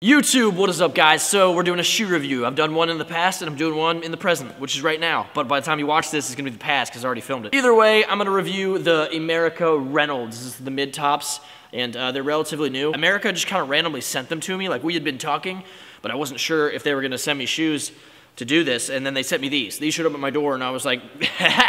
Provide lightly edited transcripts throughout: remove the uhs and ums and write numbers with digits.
YouTube, what is up guys? So we're doing a shoe review. I've done one in the past and I'm doing one in the present, which is right now. But by the time you watch this, it's gonna be the past because I already filmed it. Either way, I'm gonna review the Emerica Reynolds. This is the mid-tops and they're relatively new. Emerica just kind of randomly sent them to me, like we had been talking, but I wasn't sure if they were gonna send me shoes to do this, and then they sent me these. These showed up at my door and I was like,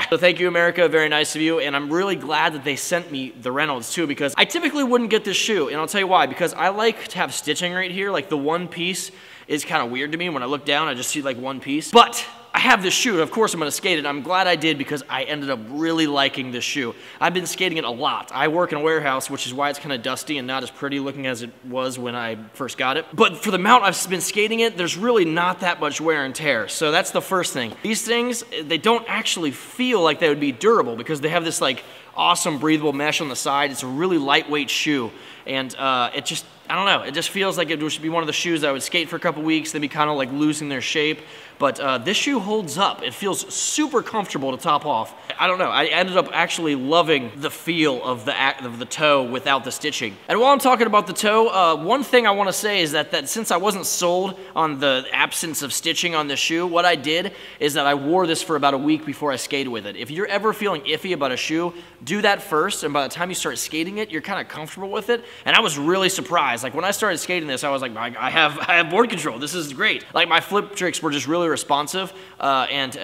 so thank you Emerica, very nice of you, and I'm really glad that they sent me the Reynolds too, because I typically wouldn't get this shoe, and I'll tell you why, because I like to have stitching right here, like the one piece is kind of weird to me. When I look down, I just see like one piece, but I have this shoe, and of course I'm gonna skate it. I'm glad I did because I ended up really liking this shoe. I've been skating it a lot. I work in a warehouse, which is why it's kind of dusty and not as pretty looking as it was when I first got it. But for the amount I've been skating it, there's really not that much wear and tear. So that's the first thing. These things, they don't actually feel like they would be durable because they have this like awesome breathable mesh on the side. It's a really lightweight shoe, and it just, I don't know, it just feels like it should be one of the shoes that I would skate for a couple weeks, then be kind of like losing their shape. But this shoe holds up. It feels super comfortable to top off. I don't know, I ended up actually loving the feel of the toe without the stitching. And while I'm talking about the toe, one thing I want to say is that since I wasn't sold on the absence of stitching on this shoe, what I did is that I wore this for about a week before I skated with it. If you're ever feeling iffy about a shoe, do that first, and by the time you start skating it, you're kind of comfortable with it. And I was really surprised. Like when I started skating this, I was like, I have board control. This is great. Like my flip tricks were just really responsive, and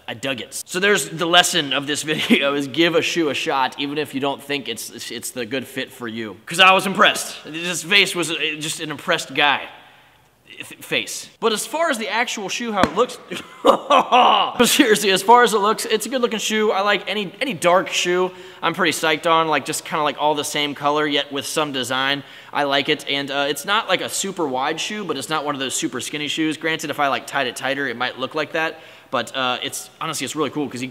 I dug it. So there's the lesson of this video, is give a shoe a shot, even if you don't think it's the good fit for you. Because I was impressed. This face was just an impressed guy. Face. But as far as the actual shoe, how it looks, seriously, as far as it looks, it's a good looking shoe. I like any dark shoe I'm pretty psyched on, like just kind of like all the same color yet with some design. I like it, and it's not like a super wide shoe, but it's not one of those super skinny shoes. Granted, if I like tied it tighter, it might look like that, but it's honestly, it's really cool because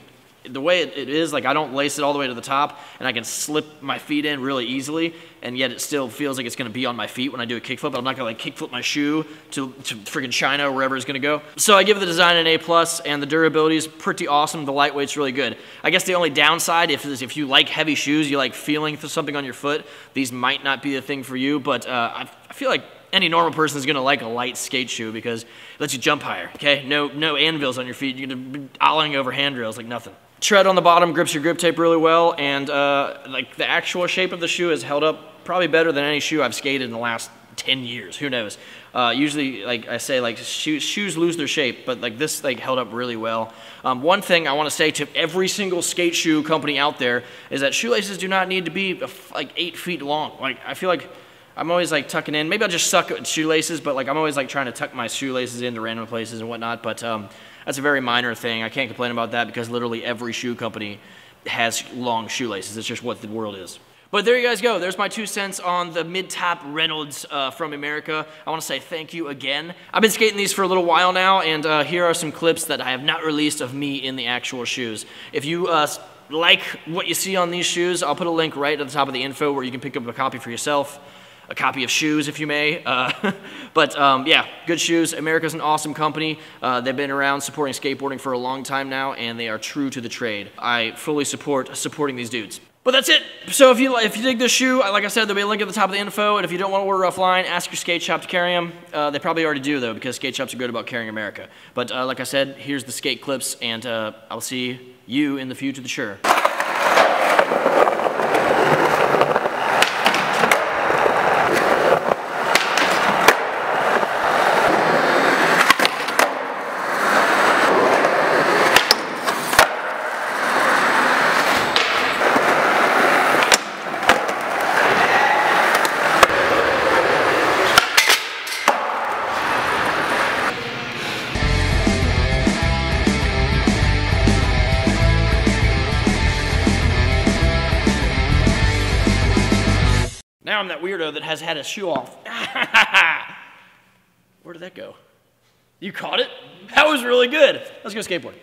the way it is, like I don't lace it all the way to the top, and I can slip my feet in really easily, and yet it still feels like it's gonna be on my feet when I do a kickflip, but I'm not gonna like kickflip my shoe to freaking China or wherever it's gonna go. So I give the design an A+, and the durability is pretty awesome. The lightweight's really good. I guess the only downside, if you like heavy shoes, you like feeling something on your foot, these might not be the thing for you, but I feel like any normal person is gonna like a light skate shoe because it lets you jump higher, okay? No anvils on your feet. You're gonna be ollieing over handrails like nothing. Tread on the bottom grips your grip tape really well, and like the actual shape of the shoe has held up probably better than any shoe I've skated in the last 10 years. Who knows? Usually, like I say, like shoes lose their shape, but like this like held up really well. One thing I want to say to every single skate shoe company out there is that shoelaces do not need to be like 8 feet long. Like I feel like I'm always like tucking in. Maybe I'll just suck at shoelaces, but like I'm always like trying to tuck my shoelaces into random places and whatnot. But that's a very minor thing. I can't complain about that because literally every shoe company has long shoelaces. It's just what the world is. But there you guys go. There's my 2 cents on the mid-top Reynolds from Emerica. I want to say thank you again. I've been skating these for a little while now, and here are some clips that I have not released of me in the actual shoes. If you like what you see on these shoes, I'll put a link right at the top of the info where you can pick up a copy for yourself. A copy of shoes, if you may. But yeah, good shoes. Emerica's an awesome company. They've been around supporting skateboarding for a long time now, and they are true to the trade. I fully support supporting these dudes. But that's it. So if you dig this shoe, like I said, there'll be a link at the top of the info, and if you don't want to order offline, ask your skate shop to carry them. They probably already do, though, because skate shops are good about carrying Emerica. But like I said, here's the skate clips, and I'll see you in the future, the sure. Now I'm that weirdo that has had a shoe off. Where did that go? You caught it? That was really good. Let's go skateboard.